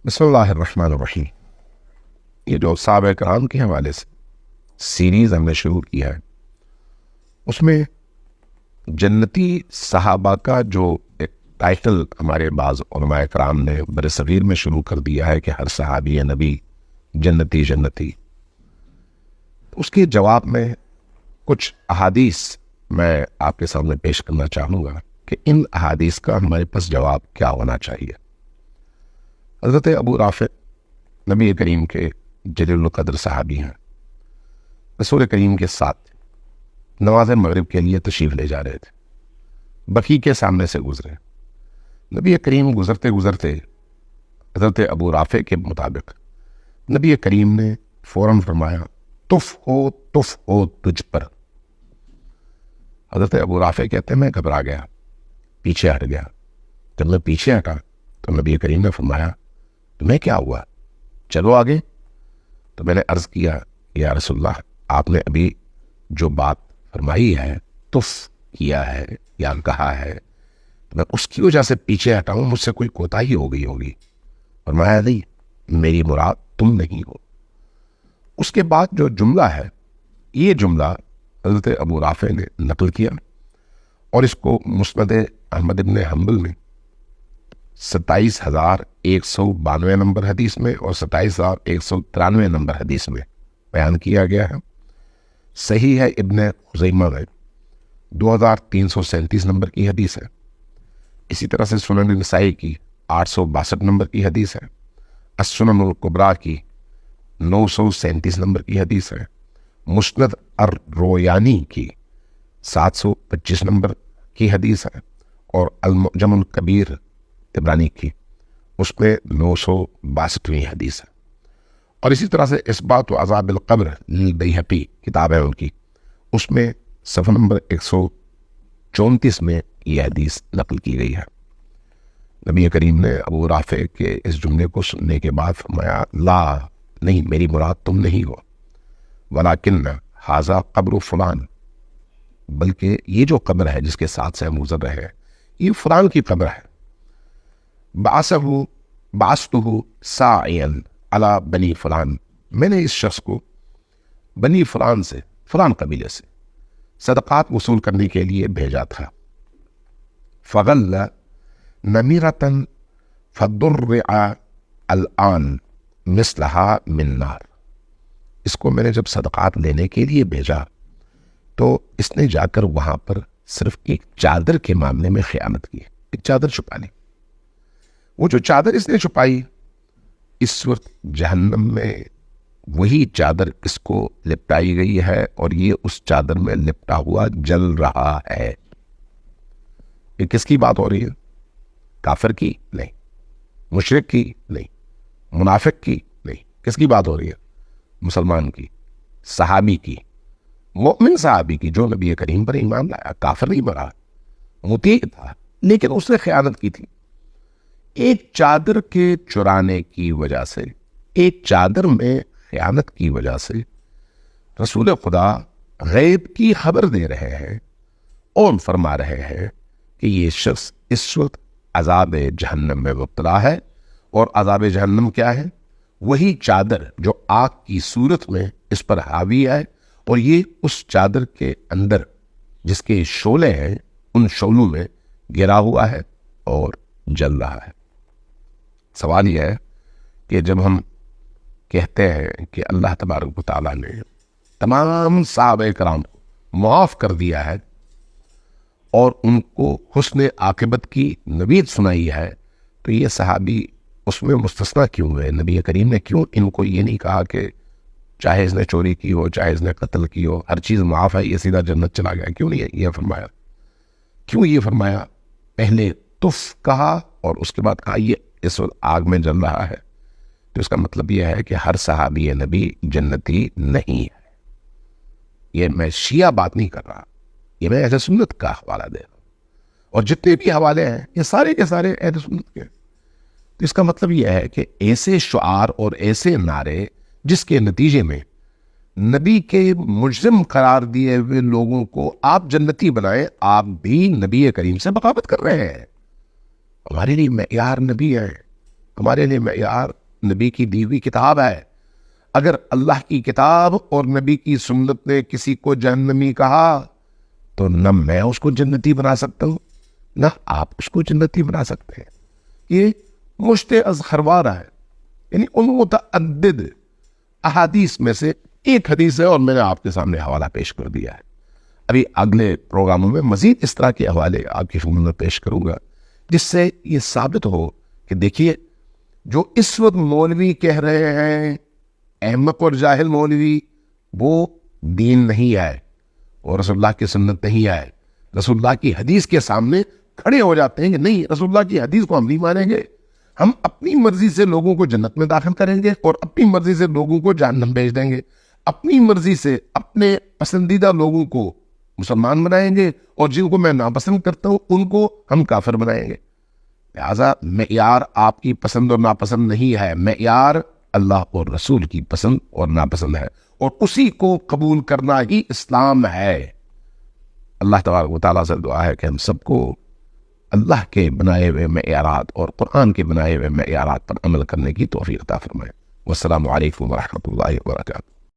بسم اللہ الرحمن الرحیم. یہ جو صحابہ کرام کے حوالے سے سیریز ہم نے شروع کیا ہے، اس میں جنتی صحابہ کا جو ایک ٹائٹل ہمارے بعض علماء کرام نے برصغیر میں شروع کر دیا ہے کہ ہر صحابی نبی جنتی جنتی، اس کے جواب میں کچھ احادیث میں آپ کے سامنے پیش کرنا چاہوں گا کہ ان احادیث کا ہمارے پاس جواب کیا ہونا چاہیے. حضرت ابو رافع نبی کریم کے جلیل القدر صحابی ہیں. رسول کریم کے ساتھ نماز مغرب کے لیے تشریف لے جا رہے تھے، بقیع کے سامنے سے گزرے. نبی کریم گزرتے گزرتے حضرت ابو رافع کے مطابق نبی کریم نے فوراً فرمایا تف ہو تجھ پر. حضرت ابو رافع کہتے ہیں میں گھبرا گیا، پیچھے ہٹ گیا. جب میں پیچھے ہٹا تو نبی کریم نے فرمایا تمہیں کیا ہوا، چلو آگے. تو میں نے عرض کیا یا رسول اللہ، آپ نے ابھی جو بات فرمائی ہے، تف کیا ہے یا کہا ہے، میں اس کی وجہ سے پیچھے ہٹا ہوں، مجھ سے کوئی کوتاہی ہو گئی ہوگی. فرمایا نہیں، میری مراد تم نہیں ہو. اس کے بعد جو جملہ ہے، یہ جملہ حضرت ابو رافع نے نقل کیا اور اس کو مسند احمد بن حنبل میں 27,192 نمبر حدیث میں اور 27,193 نمبر حدیث میں بیان کیا گیا ہے. صحیح ہے ابن خزیمہ میں 2,337 نمبر کی حدیث ہے. اسی طرح سے سنن نسائی کی 862 نمبر کی حدیث ہے. السنن الکبریٰ کی 937 نمبر کی حدیث ہے. مسند الرویانی کی 725 نمبر کی حدیث ہے اور المعجم الکبیر طبرانی کی اس میں 962ویں حدیث ہے. اور اسی طرح سے اثبات و عذاب القبر للبیہقی کتاب ہے ان کی، اس میں صفحہ نمبر 134 میں یہ حدیث نقل کی گئی ہے. نبی کریم نے ابو رافع کے اس جملے کو سننے کے بعد فرمایا لا، نہیں، میری مراد تم نہیں ہو، ولیکن ھذا قبر فلان، بلکہ یہ جو قبر ہے جس کے ساتھ سے ہم گزر رہے ہیں، یہ فلان کی قبر ہے. بعثتہ ساعیا علی بنی فلان، میں نے اس شخص کو بنی فلان سے، فلان قبیلے سے صدقات وصول کرنے کے لیے بھیجا تھا. فغل نمیرۃ فدرع الآن مثلہا من نار، اس کو میں نے جب صدقات لینے کے لیے بھیجا تو اس نے جا کر وہاں پر صرف ایک چادر کے معاملے میں خیانت کی، ایک چادر چھپا لی. وہ جو چادر اس نے چھپائی، اس وقت جہنم میں وہی چادر اس کو لپٹائی گئی ہے اور یہ اس چادر میں لپٹا ہوا جل رہا ہے. یہ کس کی بات ہو رہی ہے؟ کافر کی نہیں، مشرک کی نہیں، منافق کی نہیں. کس کی بات ہو رہی ہے؟ مسلمان کی، صحابی کی، مومن صحابی کی، جو نبی کریم پر ایمان لایا، کافر نہیں مرا، مطیع تھا، لیکن اس نے خیانت کی تھی. ایک چادر کے چرانے کی وجہ سے، ایک چادر میں خیانت کی وجہ سے رسول خدا غیب کی خبر دے رہے ہیں اور فرما رہے ہیں کہ یہ شخص اس وقت عذاب جہنم میں مبتلا ہے. اور عذاب جہنم کیا ہے؟ وہی چادر جو آگ کی صورت میں اس پر حاوی ہے، اور یہ اس چادر کے اندر جس کے شعلے ہیں، ان شعلوں میں گرا ہوا ہے اور جل رہا ہے. سوال یہ ہے کہ جب ہم کہتے ہیں کہ اللہ تبارک و تعالیٰ نے تمام صحابہ کرام کو معاف کر دیا ہے اور ان کو حسن عاقبت کی نوید سنائی ہے، تو یہ صحابی اس میں مستثنیٰ کیوں ہوئے؟ نبی کریم نے کیوں ان کو یہ نہیں کہا کہ چاہے اس نے چوری کی ہو، چاہے اس نے قتل کی ہو، ہر چیز معاف ہے، یہ سیدھا جنت چلا گیا؟ کیوں نہیں یہ فرمایا؟ کیوں یہ فرمایا؟ پہلے تف کہا اور اس کے بعد کہا یہ اس وقت آگ میں جل رہا ہے. تو اس کا مطلب یہ ہے کہ ہر صحابی نبی جنتی نہیں ہے. یہ میں شیعہ بات نہیں کر رہا، یہ میں اہل سنت کا حوالہ دے رہا ہوں، اور جتنے بھی حوالے ہیں یہ سارے کے سارے اہل سنت کے. تو اس کا مطلب یہ ہے کہ ایسے شعار اور ایسے نعرے جس کے نتیجے میں نبی کے مجرم قرار دیے ہوئے لوگوں کو آپ جنتی بنائیں، آپ بھی نبی کریم سے بغاوت کر رہے ہیں. ہمارے لیے معیار نبی ہے، ہمارے لیے معیار نبی کی دی ہوئی کتاب ہے. اگر اللہ کی کتاب اور نبی کی سنت نے کسی کو جہنمی کہا تو نہ میں اس کو جنتی بنا سکتا ہوں نہ آپ اس کو جنتی بنا سکتے ہیں. یہ مشت از خروارہ ہے، یعنی ان متعدد احادیث میں سے ایک حدیث ہے، اور میں نے آپ کے سامنے حوالہ پیش کر دیا ہے. ابھی اگلے پروگراموں میں مزید اس طرح کے حوالے آپ کی خدمت میں پیش کروں گا، جس سے یہ ثابت ہو کہ دیکھیے جو اس وقت مولوی کہہ رہے ہیں احمق اور جاہل مولوی، وہ دین نہیں ہے اور رسول اللہ کی سنت نہیں ہے. رسول اللہ کی حدیث کے سامنے کھڑے ہو جاتے ہیں کہ نہیں، رسول اللہ کی حدیث کو ہم نہیں مانیں گے، ہم اپنی مرضی سے لوگوں کو جنت میں داخل کریں گے اور اپنی مرضی سے لوگوں کو جہنم بھیج دیں گے، اپنی مرضی سے اپنے پسندیدہ لوگوں کو مسلمان بنائیں گے اور جن کو میں ناپسند کرتا ہوں ان کو ہم کافر بنائیں گے. لہٰذا معیار آپ کی پسند اور ناپسند نہیں ہے، معیار اللہ اور رسول کی پسند اور ناپسند ہے، اور اسی کو قبول کرنا ہی اسلام ہے. اللہ تبارک و تعالیٰ سے دعا ہے کہ ہم سب کو اللہ کے بنائے ہوئے معیارات اور قرآن کے بنائے ہوئے معیارات پر عمل کرنے کی توفیق عطا فرمائے. والسلام علیکم ورحمۃ اللہ وبرکاتہ.